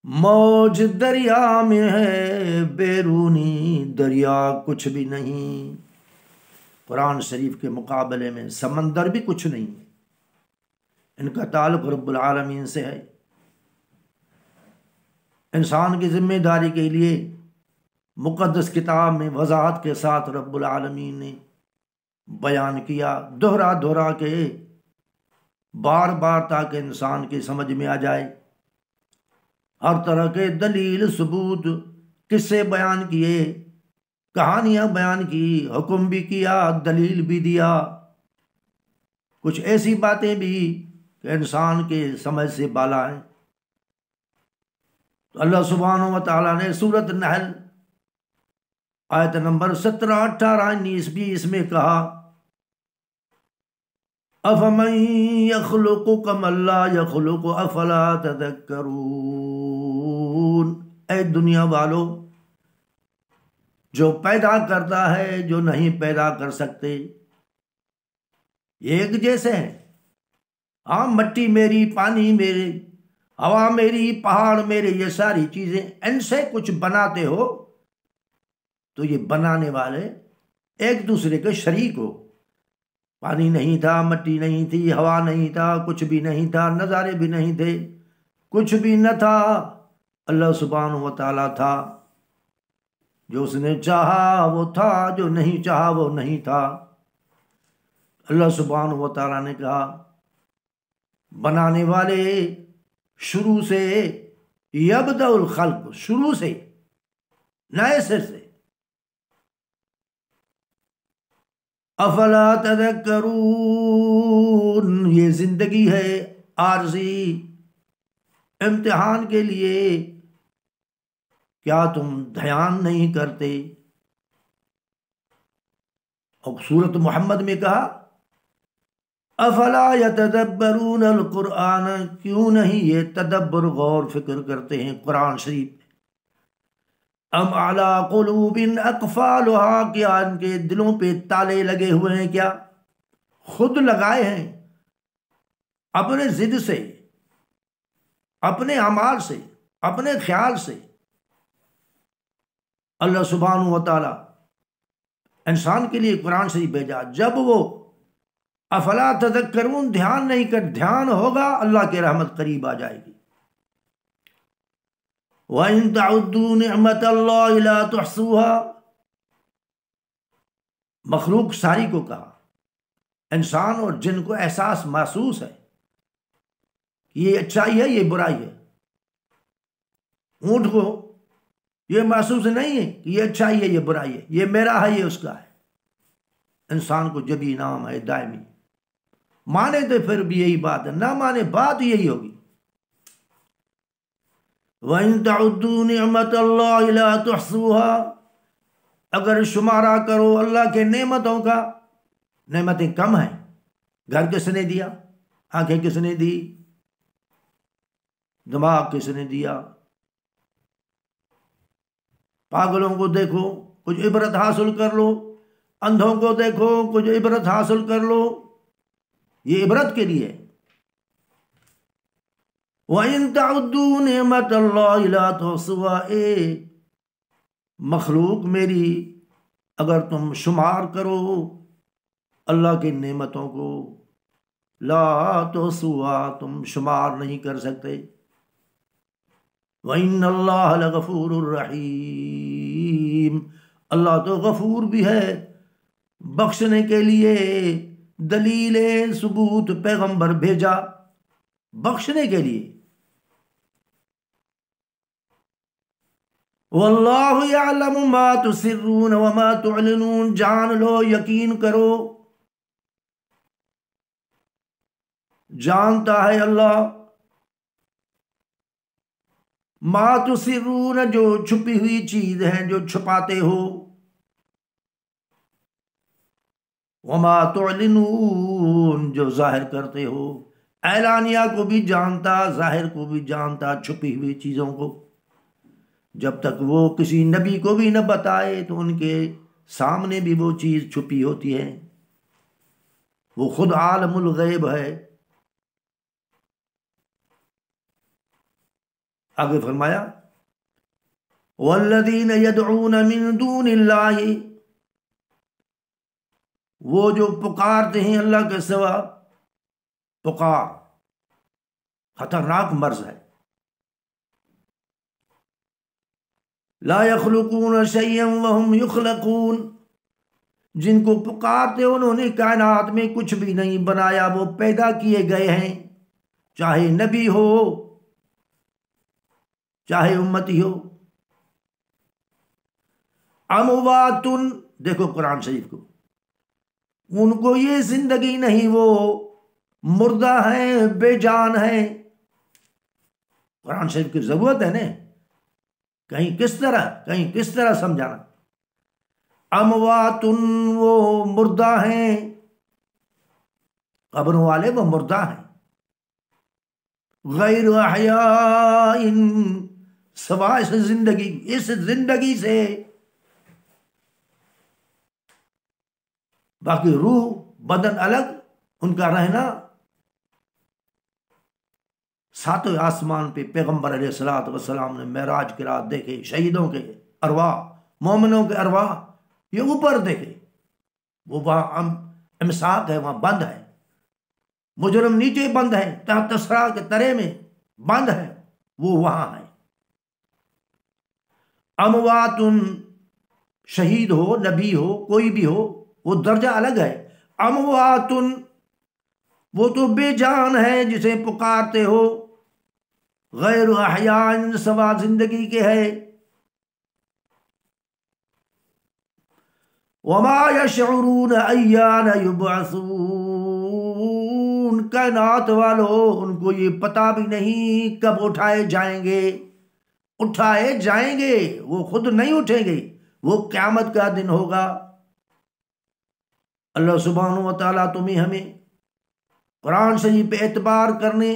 موج دریا میں ہے بیرونی دریا کچھ بھی نہیں۔ قرآن شریف کے مقابلے میں سمندر بھی کچھ نہیں، ان کا تعلق رب العالمین سے ہے۔ انسان کی ذمہ داری کے لیے مقدس کتاب میں وضاحت کے ساتھ رب العالمین نے بیان کیا، دہرا دہرا کے بار بار، تاکہ انسان کی سمجھ میں آ جائے۔ ہر طرح کے دلیل ثبوت قصے بیان کیے، کہانیاں بیان کی، حکم بھی کیا، دلیل بھی دیا، کچھ ایسی باتیں بھی کہ انسان کے سمجھ سے بالا ہیں۔ تو اللہ سبحانہ و تعالیٰ نے سورۃ النحل آیت نمبر 17، 18، 19، 20 میں کہا أَفَمَن يَخْلُقُ كَمَن لَّا يَخْلُقُ أَفَلَا تَذَكَّرُونَ۔ اے دنیا والو، جو پیدا کرتا ہے جو نہیں پیدا کر سکتے، یہ ایک جیسے ہیں۔ ہاں، مٹی میری، پانی میرے، ہوا میری، پہاڑ میرے، یہ ساری چیزیں ان سے کچھ بناتے ہو تو یہ بنانے والے ایک دوسرے کے شریک ہو۔ پانی نہیں تھا، مٹی نہیں تھی، ہوا نہیں تھا، کچھ بھی نہیں تھا، نظارے بھی نہیں تھے، کچھ بھی نہ تھا، اللہ سبحانہ و تعالیٰ تھا۔ جو اس نے چاہا وہ تھا، جو نہیں چاہا وہ نہیں تھا۔ اللہ سبحانہ و تعالیٰ نے کہا بنانے والے شروع سے، یبدأ الخلق، شروع سے، نئے سر سے، افلا تذکرون، یہ زندگی ہے عارضی، امتحان کے لیے، کیا تم دھیان نہیں کرتے؟ اور سورۃ محمد میں کہا افلا یتدبرون القرآن، کیوں نہیں یہ تدبر، غور فکر کرتے ہیں قرآن شریف؟ ام علی قلوب اقفالها، کیا ان کے دلوں پہ تالے لگے ہوئے ہیں؟ کیا خود لگائے ہیں اپنے ضد سے، اپنے اعمال سے، اپنے خیال سے؟ اللہ سبحانہ و تعالی انسان کے لیے قرآن شریف بھیجا، جب وہ افلا تذکرون دھیان نہیں کر، دھیان ہوگا اللہ کی رحمت قریب آ جائے گی۔ وَإِن تَعُدُّوا نِعْمَةَ اللَّهِ لَا تُحْصُوهَا، مخلوق ساری کو کہا، انسان اور جن کو احساس محسوس ہے کہ یہ اچھائی ہے، یہ برائی ہے۔ اونٹ کو یہ محسوس نہیں ہے کہ یہ اچھائی ہے، یہ برائی ہے، یہ میرا ہے، یہ اس کا ہے۔ انسان کو جب انعام ہے دائمی، مانے تو پھر بھی یہی بات ہے، نہ مانے بات یہی ہوگی۔ وَإِن تَعُدُّوا نِعْمَةَ اللَّهِ لَا تُحْصُوهَا، اگر شمارہ کرو اللہ کے نعمتوں کا، نعمتیں کم ہیں۔ گھر کس نے دیا؟ آنکھیں کس نے دی؟ دماغ کس نے دیا؟ پاگلوں کو دیکھو، کچھ عبرت حاصل کر لو، اندھوں کو دیکھو، کچھ عبرت حاصل کر لو، یہ عبرت کے لیے۔ وَإِن تَعُدُّوا نِعْمَةَ اللَّهِ لَا تُحْصُوهَا، اے مخلوق میری، اگر تم شمار کرو اللہ کی نعمتوں کو، لا تحصوها، تم شمار نہیں کر سکتے۔ وَإِنَّ اللَّهَ لَغَفُورٌ رَحِيمٌ، اللہ تو غفور بھی ہے، بخشنے کے لیے دلیل ثبوت پیغمبر بھیجا، بخشنے کے لیے۔ وَاللَّهُ يَعْلَمُ مَا تُسِرُّونَ وَمَا تُعْلِنُونَ، جان لو، یقین کرو، جانتا ہے اللہ ما تُسِرُّونَ، جو چھپی ہوئی چیز ہے، جو چھپاتے ہو، وَمَا تُعْلِنُونَ، جو ظاہر کرتے ہو۔ اعلانیہ کو بھی جانتا، ظاہر کو بھی جانتا، چھپی ہوئی چیزوں کو۔ جب تک وہ کسی نبی کو بھی نہ بتائے تو ان کے سامنے بھی وہ چیز چھپی ہوتی ہے۔ وہ خود عالم الغیب ہے۔ آگے فرمایا والذین یدعون من دون اللہ، وہ جو پکارتے ہیں اللہ کے سوا، پکار خطرناک مرض ہے، لا یخلقون شیئا وہم یخلقون، جن کو پکارتے انہوں نے کائنات میں کچھ بھی نہیں بنایا، وہ پیدا کیے گئے ہیں، چاہے نبی ہو چاہے امتی ہو۔ اموات، دیکھو قرآن شریف کو، ان کو یہ زندگی نہیں، وہ مردہ ہیں، بے جان ہیں۔ قرآن شریف کی ضرورت ہے نا، کہیں کس طرح سمجھانا۔ اموات، وہ مردہ ہیں، قبروں والے وہ مردہ ہیں، غیر احیاء، سوا اس زندگی سے، باقی روح بدن الگ، ان کا رہنا ساتویں آسمان پہ پیغمبر علیہ الصلوۃ والسلام نے معراج کی رات دیکھے، شہیدوں کے ارواح، مومنوں کے ارواح یہ اوپر دیکھے، وہ وہاں امساک ہے، وہاں بند ہے، مجرم نیچے بند ہے، تحت ثرا کے ترے میں بند ہے، وہ وہاں ہے۔ اموات، شہید ہو، نبی ہو، کوئی بھی ہو، وہ درجہ الگ ہے۔ اموات، وہ تو بے جان ہے جسے پکارتے ہو، غیر احیاء، سوا زندگی کے ہے۔ وما یشعرون ایان یبعثون، کائنات والو ان کو یہ پتا بھی نہیں کب اٹھائے جائیں گے، وہ خود نہیں اٹھیں گے، وہ قیامت کا دن ہوگا۔ اللہ سبحانہ و تعالیٰ تمہیں ہمیں قرآن شریف پہ اعتبار کرنے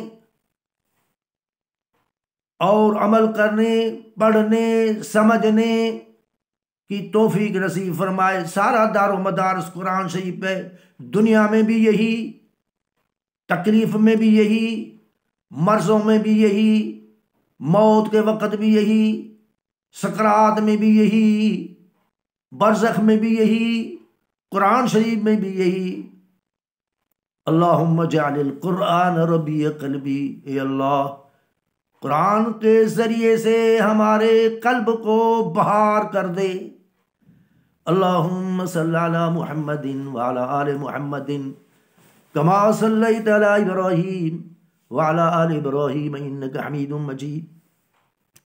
اور عمل کرنے، پڑھنے، سمجھنے کی توفیق نصیب فرمائے۔ سارا دار و مدار اس قرآن شریف پہ، دنیا میں بھی یہی، تکلیف میں بھی یہی، مرضوں میں بھی یہی، موت کے وقت بھی یہی، سکرات میں بھی یہی، برزخ میں بھی یہی، قرآن شریف میں بھی یہی۔ اللہم اجعل القرآن ربیع قلبی، اے اللہ قرآن کے ذریعے سے ہمارے قلب کو بہار کر دے۔ اللہم صلی علی محمد وعلی آل محمد کما صلیت علی ابراہیم وعلی آل ابراہیم انک حمید مجید۔